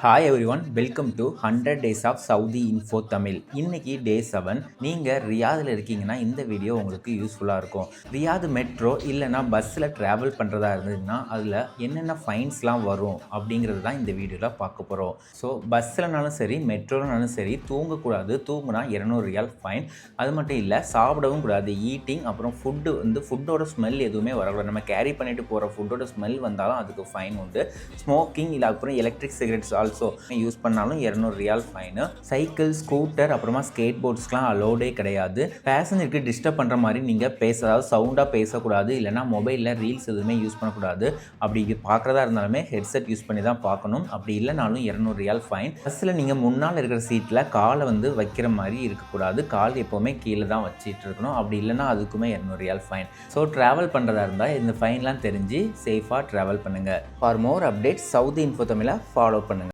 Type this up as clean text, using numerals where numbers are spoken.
Hi everyone, welcome to 100 days of Saudi info Tamil. இன்னைக்கு day 7. நீங்கள் ரியாதில் இருக்கீங்கன்னா இந்த வீடியோ உங்களுக்கு யூஸ்ஃபுல்லாக இருக்கும். ரியாத் மெட்ரோ இல்லைனா பஸ்ஸில் ட்ராவல் பண்ணுறதா இருந்ததுன்னா அதில் என்னென்ன ஃபைன்ஸ்லாம் வரும் அப்படிங்கிறது தான் இந்த வீடியோவில் பார்க்க போகிறோம். ஸோ பஸ்ஸில்னாலும் சரி மெட்ரோலனாலும் சரி தூங்கக்கூடாது. தூங்குனா 200 ரியால் ஃபைன். அது மட்டும் இல்லை, சாப்பிடவும் கூடாது. ஈட்டிங் அப்புறம் ஃபுட்டோட ஸ்மெல் எதுவுமே வரக்கூடாது. நம்ம கேரி பண்ணிட்டு போகிற ஃபுட்டோட ஸ்மெல் வந்தாலும் அதுக்கு ஃபைன் உண்டு. ஸ்மோக்கிங் இல்லை அப்புறம் எலக்ட்ரிக் சிகரெட்ஸ் ஆல்சோ யூஸ் பண்ணாலும் 200 ரியால் ஃபைனு. சைக்கிள், ஸ்கூட்டர் அப்புறமா ஸ்கேட் போர்ட்ஸ்லாம் அலோடே கிடையாது. பேசஞ்சருக்கு டிஸ்டர்ப் பண்ணுற மாதிரி நீங்கள் அதாவது சவுண்டாக பேசக்கூடாது. இல்லைனா மொபைலில் ரீல்ஸ் எதுவுமே யூஸ் பண்ணக்கூடாது. அப்படி பார்க்குறதா இருந்தாலுமே ஹெட்செட் யூஸ் பண்ணி தான் பார்க்கணும். அப்படி இல்லைனாலும் 200 ரியால் ஃபைன். பஸ்ஸில் நீங்கள் முன்னால் இருக்கிற சீட்டில் காலை வைக்கிற மாதிரி இருக்கக்கூடாது. கால் எப்போவுமே கீழே தான் வச்சுட்டு இருக்கணும். அப்படி இல்லைனா அதுக்குமே 200 ரியால் ஃபைன். ஸோ ட்ராவல் பண்ணுறதா இருந்தால் இந்த ஃபைன்லாம் தெரிஞ்சு சேஃபாக ட்ராவல் பண்ணுங்கள். For more updates Saudi info தமிழை ஃபாலோ பண்ணுங்கள்.